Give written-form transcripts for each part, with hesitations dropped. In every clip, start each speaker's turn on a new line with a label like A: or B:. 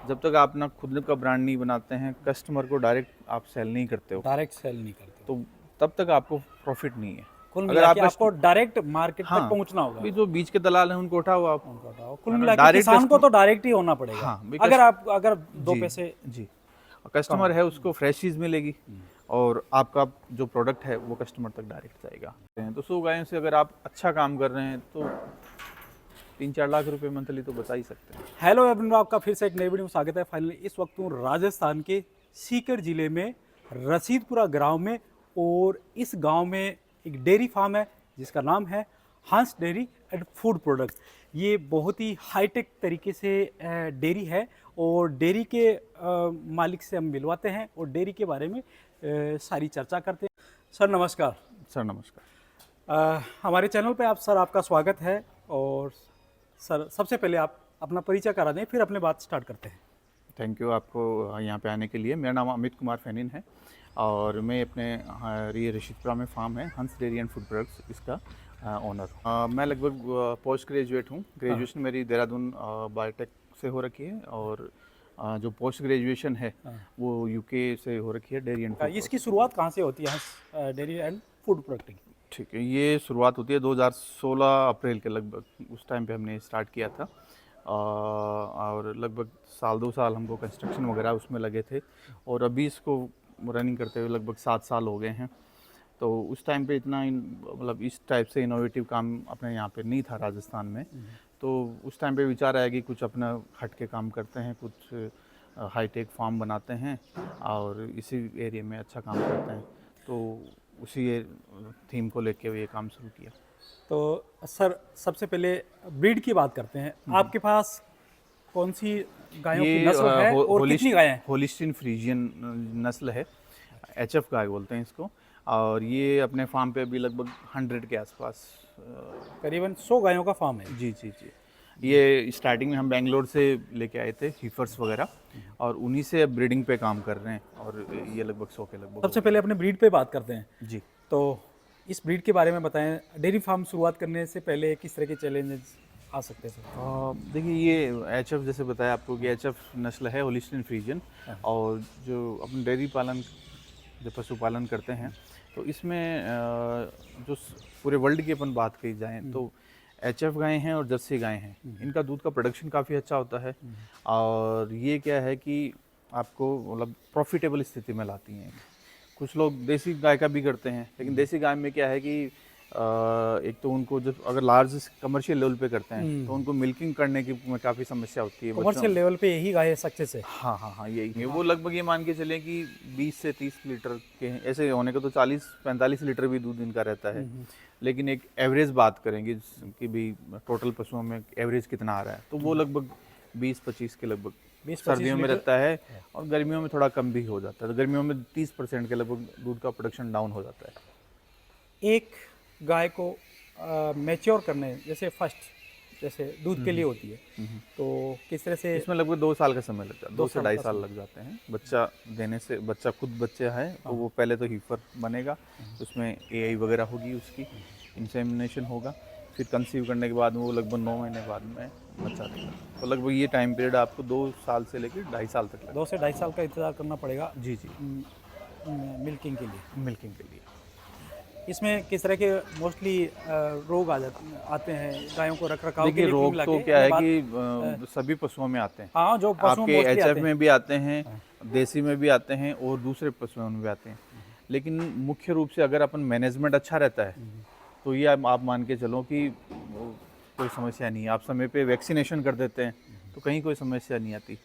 A: जब तक आप अपना खुद का ब्रांड नहीं बनाते हैं, कस्टमर को डायरेक्ट आप सेल नहीं करते हो,
B: डायरेक्ट सेल नहीं करते।
A: तो तब तक आपको प्रॉफिट नहीं है।
B: कुल
A: अगर
B: मिला के
A: आप
B: आपको डायरेक्ट मार्केट तक
A: हाँ,
B: पहुंचना होगा।
A: भी जो बीच के दलाल हैं उनको उठाओ आप,
B: उनका उठाओ। कुल
A: है ना?
B: मिला के
A: डायरेक्ट
B: किसान को
A: कस्टमर,
B: तो डायरेक्ट ही होना पड़ेगा।
A: हाँ, भी
B: अगर दो
A: जी,
B: पैसे
A: जी। और
B: कम।
A: कस्टमर है उसको फ्रेश चीज़ मिलेगी और आपका जो प्रोडक्ट है वो कस्टमर तक डायरेक्ट जाएगा। तो 100 गायों से अगर आप अच्छा काम कर रहे हैं तो 3-4 लाख रुपए मंथली तो बचा ही सकते हैं।
B: हेलो एवरीवन, आपका फिर से एक नई वीडियो में स्वागत है। फाइनली इस वक्त हूँ राजस्थान के सीकर जिले में रसीदपुरा गांव में, और इस गांव में एक डेयरी फार्म है जिसका नाम है हंस डेयरी एंड फूड प्रोडक्ट्स। ये बहुत ही हाईटेक तरीके से डेयरी है, और डेयरी के मालिक से हम मिलवाते हैं और डेयरी के बारे में सारी चर्चा करते हैं। सर नमस्कार।
A: सर नमस्कार।
B: हमारे चैनल पे सर आपका स्वागत है। और सर सबसे पहले आप अपना परिचय करा दें, फिर अपने बात स्टार्ट करते हैं।
A: थैंक यू आपको यहाँ पे आने के लिए। मेरा नाम अमित कुमार फैनिन है और मैं अपने ये रशीदपुरा में फार्म है हंस डेयरी एंड फूड प्रोडक्ट्स, इसका ओनर। मैं लगभग पोस्ट ग्रेजुएट हूँ। ग्रेजुएशन मेरी देहरादून बायोटेक से हो रखी है, और जो पोस्ट ग्रेजुएशन है वो यूके से हो रखी है, डेयरी एंड फूड।
B: इसकी शुरुआत कहाँ से होती है हंस डेयरी एंड फूड प्रोडक्ट की?
A: ठीक है, ये शुरुआत होती है 2016 अप्रैल के लगभग, उस टाइम पे हमने स्टार्ट किया था। और लगभग साल 2 साल हमको कंस्ट्रक्शन वगैरह उसमें लगे थे, और अभी इसको रनिंग करते हुए लगभग 7 साल हो गए हैं। तो उस टाइम पे इतना मतलब इस टाइप से इनोवेटिव काम अपने यहाँ पे नहीं था राजस्थान में। तो उस टाइम पे विचार आया कि कुछ अपना हट के काम करते हैं, कुछ हाईटेक फार्म बनाते हैं और इसी एरिया में अच्छा काम करते हैं। तो उसी थीम को लेके ये काम शुरू किया।
B: तो सर सबसे पहले ब्रीड की बात करते हैं। आपके पास कौन सी गायों की नस्ल है और कितनी गायें हैं?
A: होलिस्टीन फ्रीजियन नस्ल है, एचएफ गाय बोलते हैं इसको। और ये अपने फार्म पे अभी लगभग 100 के आसपास,
B: करीबन 100 गायों का फार्म है।
A: जी जी जी। ये स्टार्टिंग में हम बेंगलोर से लेके आए थे हीफर्स वगैरह, और उन्हीं से अब ब्रीडिंग पे काम कर रहे हैं, और ये लगभग 100 के लगभग।
B: सबसे पहले अपने ब्रीड पे बात करते हैं।
A: जी।
B: तो इस ब्रीड के बारे में बताएं। डेयरी फार्म शुरुआत करने से पहले किस तरह के चैलेंजेस आ सकते हैं सर?
A: देखिए, ये एचएफ जैसे बताया आपको कि एचएफ नस्ल है होलिस्टीन फ्रीजियन, और जो अपने डेयरी पालन, जो पशुपालन करते हैं, तो इसमें जो पूरे वर्ल्ड की अपन बात की जाए तो एचएफ गायें हैं और जर्सी गायें हैं, इनका दूध का प्रोडक्शन काफ़ी अच्छा होता है। और ये क्या है कि आपको मतलब प्रॉफिटेबल स्थिति में लाती हैं। कुछ लोग देसी गाय का भी करते हैं, लेकिन देसी गाय में क्या है कि एक तो उनको जब अगर लार्ज कमर्शियल लेवल पे करते हैं तो उनको मिल्किंग करने की में काफ़ी समस्या होती है।
B: कमर्शियल लेवल पे यही गाय सक्सेस है।
A: हाँ हाँ हाँ, यही है। वो लगभग ये मान के चलें कि 20 से 30 लीटर के हैं। ऐसे होने को तो 40-45 लीटर भी दूध इनका रहता है, लेकिन एक एवरेज बात करेंगे कि भी टोटल पशुओं में एवरेज कितना आ रहा है, तो वो लगभग 20-25 के लगभग
B: 20-25
A: सर्दियों में रहता है, और गर्मियों में थोड़ा कम भी हो जाता है। तो गर्मियों में 30% के लगभग दूध का प्रोडक्शन डाउन हो जाता है।
B: एक गाय को मैच्योर करने, जैसे फर्स्ट जैसे दूध के लिए होती है, तो किस तरह से?
A: इसमें लगभग 2 साल का समय लगता है, 2 से 2.5 साल लग जाते हैं बच्चा देने से। बच्चा खुद बच्चा है तो वो पहले तो हीफर बनेगा, उसमें एआई वगैरह होगी, उसकी इंसेमिनेशन होगा, फिर कंसीव करने के बाद वो लगभग 9 महीने बाद में बच्चा देगा। तो लगभग ये टाइम पीरियड आपको 2 साल से लेकर 2.5 साल तक लगेगा।
B: 2 से 2.5 साल का इंतजार करना पड़ेगा
A: जी जी,
B: मिल्किंग के लिए।
A: मिल्किंग के लिए।
B: इसमें किस तरह के मोस्टली रोग आते हैं गायों को रख रखाव के
A: देखिए,
B: लिए?
A: रोग तो क्या है कि सभी पशुओं में आते हैं।
B: हाँ, जो पशु
A: आपके
B: मोस्टली
A: एचएफ
B: आते हैं।
A: में भी आते हैं, देसी में भी आते हैं, और दूसरे पशुओं में भी आते हैं। लेकिन मुख्य रूप से अगर अपन मैनेजमेंट अच्छा रहता है तो ये आप मान के चलो कि कोई समस्या नहीं है। आप समय पे वैक्सीनेशन कर देते हैं तो कहीं कोई समस्या नहीं आती।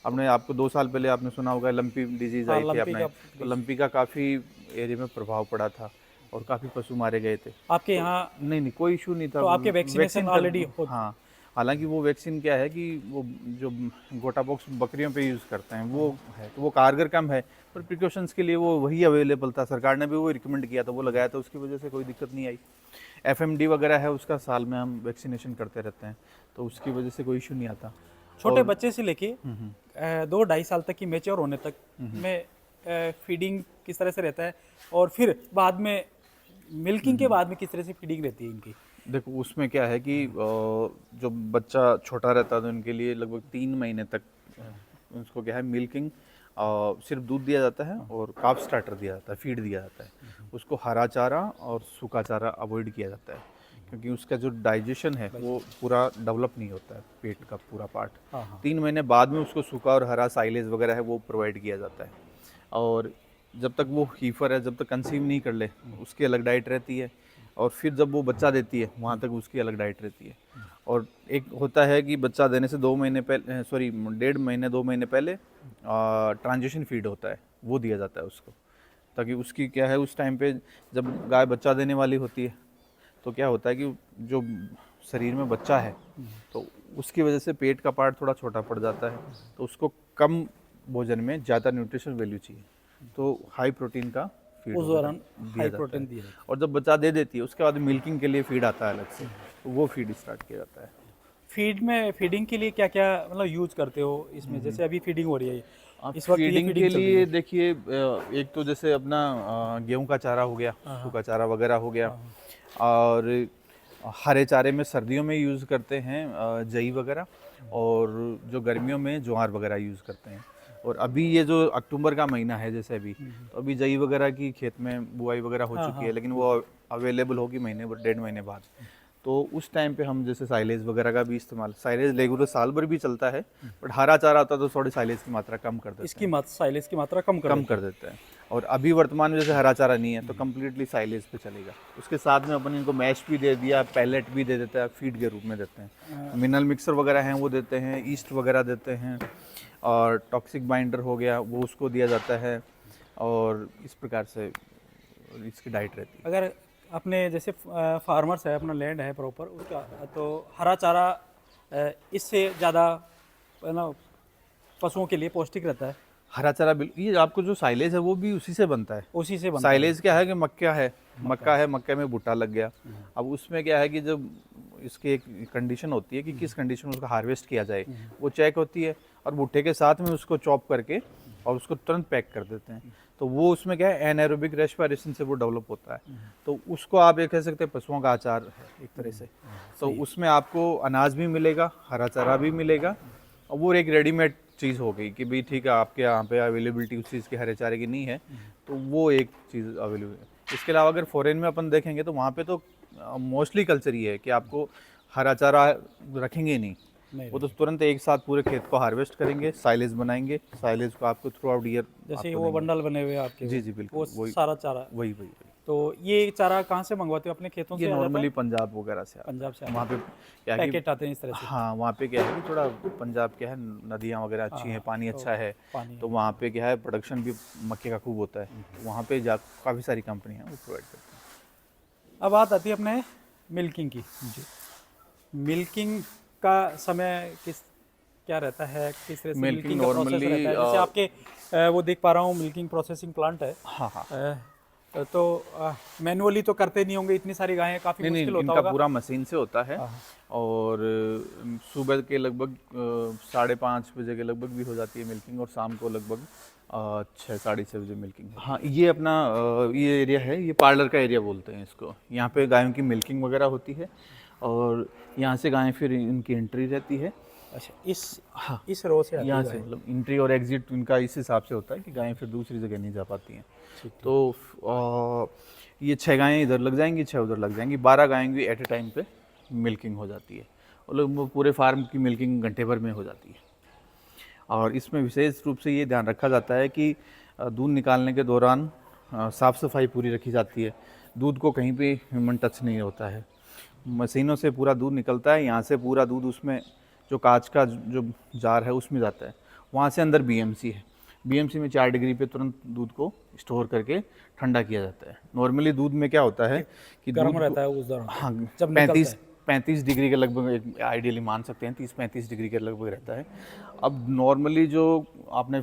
A: आपने आपको 2 साल पहले आपने सुना होगा लंपी डिजीज़ आई थी अपने, तो लंपी का काफ़ी एरिया में प्रभाव पड़ा था और काफ़ी पशु मारे गए थे।
B: आपके यहाँ
A: नहीं, कोई इशू नहीं था।
B: तो आपके वैक्सीनेशन ऑलरेडी
A: हाँ, हालांकि वो वैक्सीन क्या है कि वो जो गोटा बॉक्स बकरियों पे यूज़ करते हैं वो है, तो वो कारगर कम है, पर प्रिकॉशंस के लिए वो वही अवेलेबल था। सरकार ने भी वो रिकमेंड किया था, वो लगाया था, उसकी वजह से कोई दिक्कत नहीं आई। एफएमडी वगैरह है, उसका साल में हम वैक्सीनेशन करते रहते हैं, तो उसकी वजह से कोई इशू नहीं आता।
B: छोटे बच्चे से लेके 2-2.5 साल तक की मेच्योर होने तक में फीडिंग किस तरह से रहता है, और फिर बाद में मिल्किंग के बाद में किस तरह से फीडिंग रहती है इनकी?
A: देखो, उसमें क्या है कि जो बच्चा छोटा रहता है तो इनके लिए लगभग 3 महीने तक उसको क्या है मिल्किंग, सिर्फ दूध दिया जाता है और कार्ब स्टार्टर दिया जाता है, फीड दिया जाता है। उसको हरा चारा और सूखा चारा अवॉइड किया जाता है, क्योंकि उसका जो डाइजेशन है वो पूरा डेवलप नहीं होता है, पेट का पूरा पार्ट।
B: हाँ हाँ
A: 3 महीने बाद में उसको सूखा और हरा साइलेज वगैरह है वो प्रोवाइड किया जाता है। और जब तक वो हीफर है, जब तक कंसीव नहीं कर ले, उसकी अलग डाइट रहती है। और फिर जब वो बच्चा देती है वहाँ तक उसकी अलग डाइट रहती है। और एक होता है कि बच्चा देने से 2 महीने पहले, सॉरी 1.5 महीने 2 महीने पहले ट्रांजिशन फीड होता है, वो दिया जाता है उसको, ताकि उसकी क्या है उस टाइम पे जब गाय बच्चा देने वाली होती है तो क्या होता है कि जो शरीर में बच्चा है तो उसकी वजह से पेट का पार्ट थोड़ा छोटा पड़ जाता है, तो उसको कम भोजन में ज़्यादा न्यूट्रिशन वैल्यू चाहिए, तो हाई प्रोटीन का फीड
B: उस दौरान
A: दिया
B: हाई
A: जाता
B: प्रोटीन
A: है।
B: दिया जाता है।
A: और जब बच्चा दे देती है उसके बाद मिल्किंग के लिए फीड आता है अलग से, तो वो फीड स्टार्ट किया जाता है।
B: फीड में फीडिंग के लिए क्या क्या मतलब यूज करते हो इसमें, जैसे अभी फीडिंग हो रही है
A: आप
B: इस वक्त, ये
A: फीडिंग
B: फीडिंग
A: के
B: चल रही
A: लिए
B: है।
A: देखिए एक तो जैसे अपना गेहूं का चारा हो गया, सूखा चारा वगैरह हो गया, और हरे चारे में सर्दियों में यूज़ करते हैं जई वगैरह, और जो गर्मियों में ज्वार वगैरह यूज़ करते हैं। और अभी ये जो अक्टूबर का महीना है जैसे अभी, तो अभी जई वगैरह की खेत में बुआई वगैरह हो चुकी है, लेकिन वो अवेलेबल होगी महीने 1.5 महीने बाद। तो उस टाइम पे हम जैसे साइलेज वगैरह का भी इस्तेमाल, साइलेज रेगुलर साल भर भी चलता है, बट हरा चारा होता है तो थोड़ी साइलेज की मात्रा कम कर देते
B: इसकी
A: हैं,
B: मात्रा साइलेज की मात्रा कम
A: कम कर देते हैं। और अभी वर्तमान में जैसे हरा चारा नहीं है तो कम्प्लीटली साइलेज पे चलेगा। उसके साथ में अपन इनको मैश भी दे दिया, पैलेट भी दे देते हैं, फीड के रूप में देते हैं। मिनरल मिक्सर वगैरह हैं वो देते हैं, ईस्ट वगैरह देते हैं, और टॉक्सिक बाइंडर हो गया वो उसको दिया जाता है, और इस प्रकार से इसकी डाइट रहती है।
B: अगर अपने जैसे फार्मर्स है, अपना लैंड है प्रॉपर उसका, तो हरा चारा इससे ज़्यादा ना पशुओं के लिए पौष्टिक रहता है,
A: हरा चारा ये आपको जो साइलेज है वो भी उसी से बनता है।
B: उसी से बनता है।
A: साइलेज क्या है कि मक्का है, मक्के में भुट्टा लग गया। अब उसमें क्या है कि जब इसकी एक कंडीशन होती है कि किस कंडीशन में उसका हार्वेस्ट किया जाए, वो चेक होती है, और भुट्टे के साथ में उसको चॉप करके और उसको तुरंत पैक कर देते हैं। तो वो उसमें क्या है एनाएरोबिक रेस्पिरेशन से वो डेवलप होता है, तो उसको आप ये कह सकते हैं पशुओं का आचार है एक तरह से। तो उसमें आपको अनाज भी मिलेगा, हरा चारा भी मिलेगा, और वो एक रेडीमेड चीज़ हो गई कि भाई ठीक है आपके यहाँ पे अवेलेबिलिटी उस चीज़ के हरे चारे की नहीं है, तो वो एक चीज़ अवेलेबल है। इसके अलावा अगर फॉरेन में अपन देखेंगे तो वहाँ पे तो मोस्टली कल्चर ये है कि आपको हरा चारा रखेंगे ही नहीं, वो तो तुरंत एक साथ पूरे खेत को हार्वेस्ट करेंगे, साइलेज बनाएंगे, साइलेज को आपको थ्रू आउट ईयर
B: जैसे वो बंडल बने हुए हैं आपके,
A: जी जी बिल्कुल
B: वो
A: वही
B: सारा चारा।
A: वही।
B: तो ये चारा कहाँ से मंगवाते हो, अपने खेतों से
A: ये
B: आ जाता है?
A: नॉर्मली पंजाब वगैरह से आता
B: पंजाब से
A: है। वहाँ पे क्या है कि
B: पैकेट आते हैं इस तरह से।
A: हाँ वहाँ पे क्या है कि थोड़ा पंजाब क्या है नदियाँ वगैरह अच्छी हैं, पानी अच्छा है,
B: पानी
A: तो वहाँ पे क्या है प्रोडक्शन भी मक्के का खूब होता है, वहाँ पे काफ़ी सारी कंपनियाँ वो प्रोवाइड करती हैं।
B: अब बात आती है अपने मिल्किंग की।
A: जी
B: मिल्किंग का समय क्या रहता है, किस तरह से
A: Milking
B: मिल्किंग का प्रोसेस
A: normally,
B: रहता है? जैसे आपके वो देख पा रहा हूँ मिल्किंग प्रोसेसिंग प्लांट है।
A: हाँ हाँ
B: तो मैनुअली तो करते नहीं होंगे, इतनी सारी गायें, काफ़ी
A: नहीं
B: मुश्किल
A: नहीं
B: होता
A: इनका
B: होगा।
A: पूरा मशीन से होता है,
B: हाँ।
A: और सुबह के लगभग 5:30 बजे के लगभग भी हो जाती है मिल्किंग, और शाम को लगभग 6 साढ़े 6 बजे मिल्किंग। हाँ ये अपना ये एरिया है, ये पार्लर का एरिया बोलते हैं इसको। यहाँ पे गायों की मिल्किंग वगैरह होती है, और यहाँ से गायें फिर इनकी एंट्री रहती है।
B: अच्छा, इस रो से आती
A: यहाँ
B: है
A: से
B: गायें।
A: मतलब एंट्री और एग्जिट इनका इस हिसाब से होता है कि गायें फिर दूसरी जगह नहीं जा पाती हैं। तो ये 6 गायें इधर लग जाएंगी, 6 उधर लग जाएंगी, 12 गायें भी एट ए टाइम पे मिल्किंग हो जाती है, और लोग पूरे फार्म की मिल्किंग घंटे भर में हो जाती है। और इसमें विशेष रूप से ये ध्यान रखा जाता है कि दूध निकालने के दौरान साफ़ सफाई पूरी रखी जाती है, दूध को कहीं पे ह्यूमन टच नहीं होता है, मशीनों से पूरा दूध निकलता है, यहाँ से पूरा दूध उसमें जो कांच का जो जार है उसमें जाता है, वहाँ से अंदर बीएमसी है, बीएमसी में 4 डिग्री पे तुरंत दूध को स्टोर करके ठंडा किया जाता है। नॉर्मली दूध में क्या होता है कि
B: गर्म
A: दूध
B: रहता है उस दौरान
A: हाँ
B: जब निकलता
A: 35 डिग्री के लगभग आइडियली मान सकते हैं, 30-35 डिग्री के लगभग रहता है। अब नॉर्मली जो अपने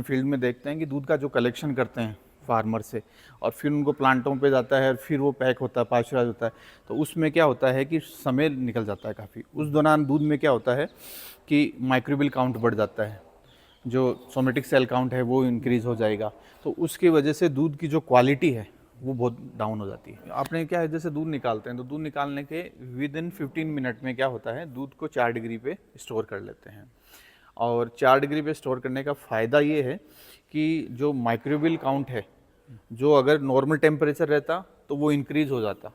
A: फील्ड में देखते हैं कि दूध का जो कलेक्शन करते हैं फार्मर से, और फिर उनको प्लांटों पे जाता है, फिर वो पैक होता है, पाश्चराइज होता है, तो उसमें क्या होता है कि समय निकल जाता है काफ़ी। उस दौरान दूध में क्या होता है कि माइक्रोबियल काउंट बढ़ जाता है, जो सोमेटिक सेल काउंट है वो इंक्रीज़ हो जाएगा, तो उसकी वजह से दूध की जो क्वालिटी है वो बहुत डाउन हो जाती है। आपने क्या है जैसे दूध निकालते हैं तो दूध निकालने के विद इन 15 मिनट में क्या होता है दूध को 4 डिग्री पे स्टोर कर लेते हैं, और 4 डिग्री पे स्टोर करने का फ़ायदा ये है कि जो माइक्रोबियल काउंट है, जो अगर नॉर्मल टेम्परेचर रहता तो वो इंक्रीज़ हो जाता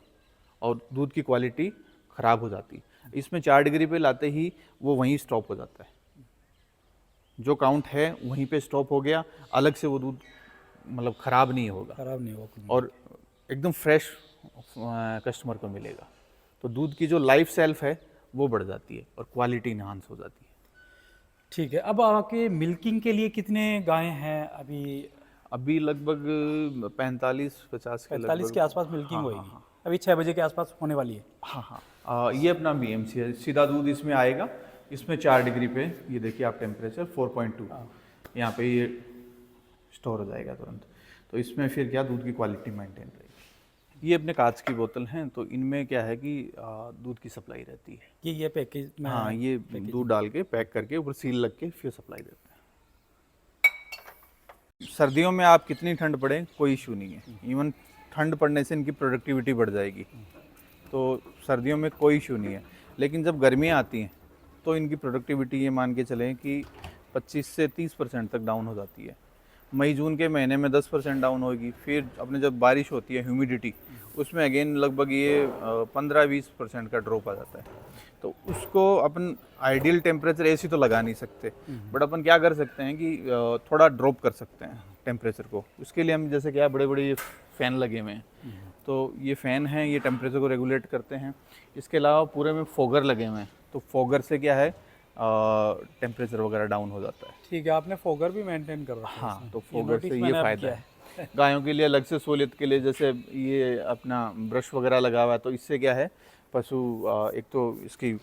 A: और दूध की क्वालिटी ख़राब हो जाती। इसमें 4 डिग्री पे लाते ही वो वहीं स्टॉप हो जाता है, जो काउंट है वहीं पे स्टॉप हो गया, अलग से वो दूध मतलब ख़राब नहीं होगा
B: खराब नहीं होगा।
A: और एकदम फ्रेश कस्टमर को मिलेगा। तो दूध की जो लाइफ सेल्फ है वो बढ़ जाती है और क्वालिटी इन्हांस हो जाती है।
B: ठीक है, अब आपके मिल्किंग के लिए कितने गायें हैं अभी?
A: अभी लगभग 45-50 के
B: 45
A: लगभग।
B: के आसपास मिल्किंग होएगी। अभी 6 बजे के आसपास होने वाली है।
A: हाँ हाँ, ये अपना बीएमसी है, सीधा दूध इसमें आएगा। इसमें 4 डिग्री पे ये देखिए आप टेम्परेचर 4.2 यहाँ पे ये स्टोर हो जाएगा तुरंत। तो इसमें फिर क्या दूध की क्वालिटी मेंटेन रहेगी। ये अपने कांच की बोतल हैं, तो इनमें क्या है कि दूध की सप्लाई रहती है।
B: ये पैकेज में
A: हाँ, ये दूध डाल के पैक करके ऊपर सील लग के फिर सप्लाई देते हैं। सर्दियों में आप कितनी ठंड पड़े कोई इशू नहीं है, इवन ठंड पड़ने से इनकी प्रोडक्टिविटी बढ़ जाएगी, तो सर्दियों में कोई इशू नहीं है। लेकिन जब गर्मियाँ आती हैं तो इनकी प्रोडक्टिविटी ये मान के चलें कि 25 से 30% तक डाउन हो जाती है। मई जून के महीने में 10% डाउन होगी। फिर अपने जब बारिश होती है, ह्यूमिडिटी, उसमें अगेन लगभग ये 15-20% का ड्रॉप आ जाता है। तो उसको अपन आइडियल टेम्परेचर ऐसी तो लगा नहीं सकते, बट अपन क्या कर सकते हैं कि थोड़ा ड्रॉप कर सकते हैं टेम्परेचर को। उसके लिए हम जैसे क्या बड़े बड़े फ़ैन लगे हुए हैं, तो ये फ़ैन हैं, ये टेम्परेचर को रेगुलेट करते हैं। इसके अलावा पूरे में फोगर लगे हुए हैं, तो फोगर से क्या है टेम्परेचर वगैरह डाउन हो जाता है।
B: ठीक है, आपने फोगर भी मेंटेन कर रखा है।
A: हाँ, तो फोगर से ये
B: मैंने अब
A: फ़ायदा
B: किया
A: है। गायों के लिए अलग से सहूलियत के लिए जैसे ये अपना ब्रश वगैरह लगा हुआ है, तो इससे क्या है पशु एक तो इसकी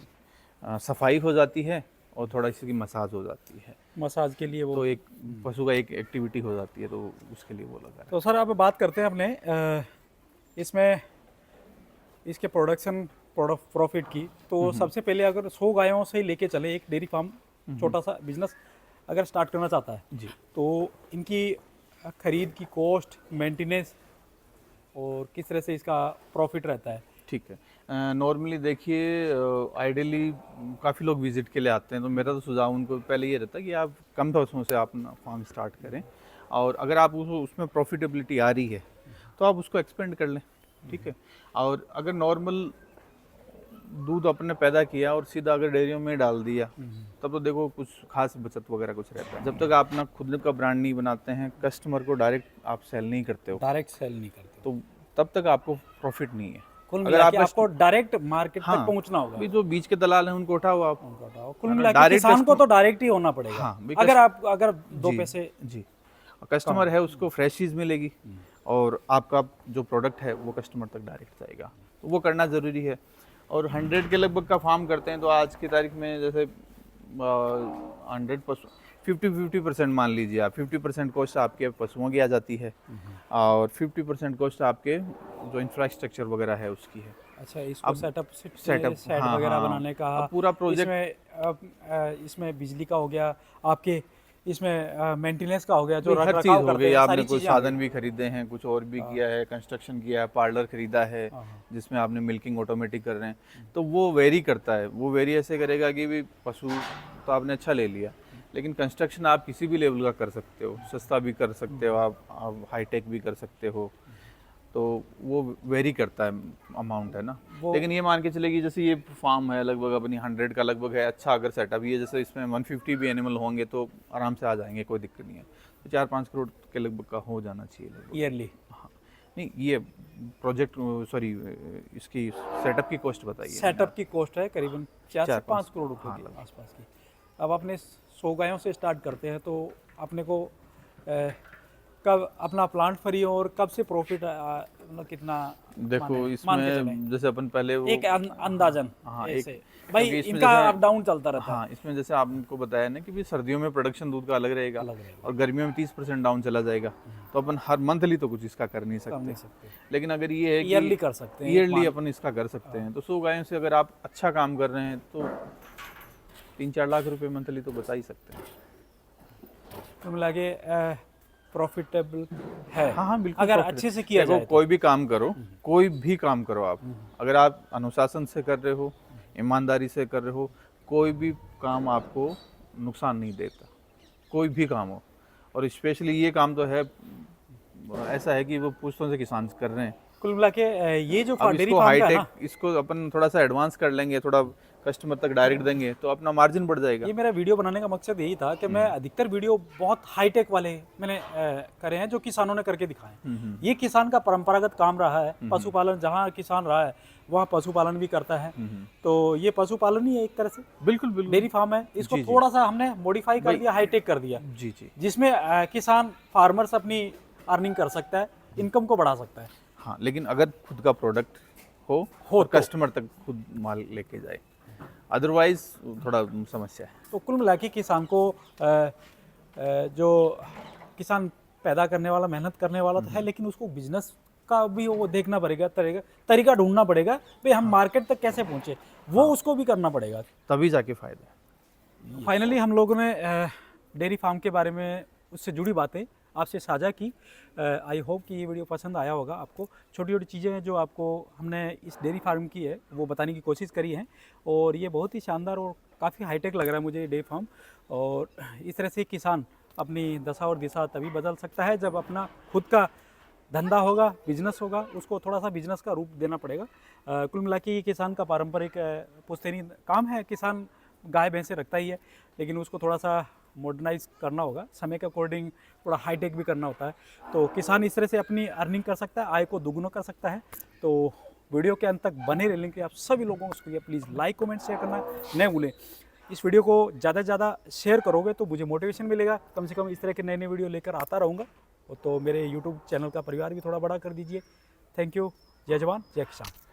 A: सफाई हो जाती है और थोड़ा इसकी मसाज हो जाती है।
B: मसाज के लिए वो।
A: तो एक पशु का एक एक्टिविटी हो जाती है, तो उसके लिए वो लगा है।
B: तो सर अब बात करते हैं अपने इसमें इसके प्रोडक्शन प्रॉफिट की। तो सबसे पहले अगर 100 गायों से लेके चले, एक डेयरी फार्म छोटा सा बिजनेस अगर स्टार्ट करना चाहता है
A: जी,
B: तो इनकी खरीद की कॉस्ट, मेंटेनेंस और किस तरह से इसका प्रॉफिट रहता है?
A: ठीक है। नॉर्मली देखिए आइडियली काफ़ी लोग विज़िट के लिए आते हैं, तो मेरा तो सुझाव उनको पहले ये रहता है कि आप कम पैसों से आप अपना फार्म स्टार्ट करें, और अगर आप उसमें प्रॉफिटेबिलिटी आ रही है तो आप उसको एक्सपेंड कर लें। ठीक है। और अगर नॉर्मल दूध अपने पैदा किया और सीधा अगर डेयरियों में डाल दिया, तब तो देखो कुछ खास बचत वगैरह कुछ रहता है। जब तक आप अपना खुद का ब्रांड नहीं बनाते हैं, कस्टमर को डायरेक्ट आप सेल नहीं करते हो,
B: डायरेक्ट सेल नहीं करते
A: तो तब तक आपको प्रॉफिट नहीं है।
B: कुल मिला के आपको डायरेक्ट मार्केट तक पहुंचना होगा।
A: अभी जो बीच के दलाल हैं उनको उठाओ आप।
B: कुल मिला के किसान को तो डायरेक्ट ही होना पड़ेगा।
A: हाँ,
B: अगर 2 पैसे
A: जी कस्टमर है उसको फ्रेश चीज़ मिलेगी और आपका जो प्रोडक्ट है वो कस्टमर तक डायरेक्ट जाएगा, तो वो करना ज़रूरी है। और 100 के लगभग का फार्म करते हैं, तो आज की तारीख में जैसे 100% 50% मान लीजिए आप, 50% कॉस्ट आपके पशुओं की आ जाती है और 50% कॉस्ट आपके जो इंफ्रास्ट्रक्चर वगैरह है उसकी है।
B: अच्छा, इसको सेटअप
A: हाँ,
B: वगैरह
A: हाँ,
B: बनाने का
A: पूरा प्रोजेक्ट,
B: इसमें बिजली का हो गया, आपके इसमें मेंटेनेंस का हो गया, जो
A: हर
B: रख
A: चीज़
B: रखाव
A: हो
B: करते
A: गई।
B: हैं,
A: आपने
B: सारी
A: कोई
B: चीजें आ
A: साधन भी खरीदे हैं, कुछ और भी किया है, कंस्ट्रक्शन किया है, पार्लर खरीदा है जिसमें आपने मिल्किंग ऑटोमेटिक कर रहे हैं, तो वो वेरी करता है। वो वेरी ऐसे करेगा कि भी पशु तो आपने अच्छा ले लिया, लेकिन कंस्ट्रक्शन आप किसी भी लेवल का कर सकते हो, सस्ता भी कर सकते हो आप हाईटेक भी कर सकते हो, तो वो वेरी करता है अमाउंट है ना। लेकिन ये मान के चलेगी जैसे ये फार्म है लगभग अपनी 100 का लगभग है, अच्छा अगर सेटअप ये जैसे इसमें 150 भी एनिमल होंगे तो आराम से आ जाएंगे, कोई दिक्कत नहीं है। तो 4-5 करोड़ के लगभग का हो जाना चाहिए लगभग।
B: ईयरली?
A: हाँ, नहीं ये प्रोजेक्ट सॉरी इसकी सेटअप की कॉस्ट बताइए।
B: सेटअप की कॉस्ट है करीबन 4 से 5 करोड़ रुपए
A: हाँ,
B: के आसपास की। अब अपने 100 गायों से स्टार्ट करते हैं, तो अपने को कब अपना प्लांट फ्री और कब से प्रॉफिट मतलब कितना?
A: देखो इसमें जैसे अपन पहले वो
B: एक अंदाजन,
A: हाँ,
B: ऐसे भाई इनका अप डाउन चलता रहता है।
A: हाँ, इसमें जैसे आपको बताया ना कि भी सर्दियों में प्रोडक्शन दूध का अलग रहेगा और गर्मियों में 30% डाउन चला जाएगा, तो अपन हर मंथली तो कुछ इसका कर नहीं सकते। लेकिन अगर ये है कि
B: ईयरली कर सकते हैं,
A: ईयरली अपन इसका कर सकते हैं, तो 100 गायों से अगर आप अच्छा काम कर रहे हैं तो 3-4 लाख रुपए मंथली तो बचा ही सकते हैं।
B: तो मिला के प्रॉफिटेबल है।
A: हाँ, बिल्कुल
B: अगर अच्छे से किया जाए।
A: कोई भी काम करो, कोई भी काम करो आप, अगर आप अनुशासन से कर रहे हो, ईमानदारी से कर रहे हो, कोई भी काम आपको नुकसान नहीं देता, कोई भी काम हो। और स्पेशली ये काम तो है ऐसा है कि वो पुश्तों से किसान कर रहे हैं।
B: कुल मिला के ये जो
A: अब
B: डेयरी
A: इसको
B: फार्म का है
A: हाईटेक,
B: ना,
A: इसको अपन थोड़ा सा एडवांस कर लेंगे, थोड़ा कस्टमर तक डायरेक्ट देंगे तो अपना मार्जिन बढ़ जाएगा।
B: ये मेरा वीडियो बनाने का मकसद यही था कि मैं अधिकतर वीडियो बहुत हाईटेक वाले मैंने करे हैं जो किसानों ने करके दिखाए हैं। ये किसान का परंपरागत काम रहा है, पशुपालन, जहाँ किसान रहा है वहाँ पशुपालन भी करता है। तो ये पशुपालन ही है एक तरह से,
A: बिल्कुल बिल्कुल।
B: डेयरी फार्म है। इसको
A: जी, जी।
B: थोड़ा सा हमने मॉडिफाई कर दिया, हाईटेक कर दिया,
A: जी जी।
B: जिसमें किसान फार्मर्स अपनी अर्निंग कर सकता है, इनकम को बढ़ा सकता है।
A: हाँ, लेकिन अगर खुद का प्रोडक्ट हो
B: तो।
A: कस्टमर तक खुद माल लेके जाए, अदरवाइज थोड़ा समस्या है।
B: तो कुल मिला के किसान को जो किसान पैदा करने वाला, मेहनत करने वाला तो है, लेकिन उसको बिजनेस का भी वो देखना पड़ेगा, तरीका ढूंढना पड़ेगा भाई हम मार्केट तक कैसे पहुंचे, वो उसको भी करना पड़ेगा,
A: तभी जाके फायदा है।
B: फाइनली हम लोगों ने डेयरी फार्म के बारे में उससे जुड़ी बातें आपसे साझा की। आई होप कि ये वीडियो पसंद आया होगा आपको। छोटी छोटी चीज़ें हैं जो आपको हमने इस डेयरी फार्म की है वो बताने की कोशिश करी है, और ये बहुत ही शानदार और काफ़ी हाईटेक लग रहा है मुझे ये डेयरी फार्म। और इस तरह से किसान अपनी दशा और दिशा तभी बदल सकता है जब अपना खुद का धंधा होगा, बिजनेस होगा, उसको थोड़ा सा बिजनेस का रूप देना पड़ेगा। कुल मिला के ये किसान का पारंपरिक पुश्तैनी काम है। किसान गाय भैंसे रखता ही है, लेकिन उसको थोड़ा सा मॉडर्नाइज करना होगा, समय के अकॉर्डिंग थोड़ा हाईटेक भी करना होता है। तो किसान इस तरह से अपनी अर्निंग कर सकता है, आय को दोगुना कर सकता है। तो वीडियो के अंत तक बने रहने के लिए आप सभी लोगों को प्लीज़ लाइक कमेंट शेयर करना न भूलें। इस वीडियो को ज़्यादा से ज़्यादा शेयर करोगे तो मुझे मोटिवेशन मिलेगा, कम से कम इस तरह के नए नए वीडियो लेकर आता रहूँगा। तो मेरे यूट्यूब चैनल का परिवार भी थोड़ा बड़ा कर दीजिए। Thank you. जय जवान जय किसान।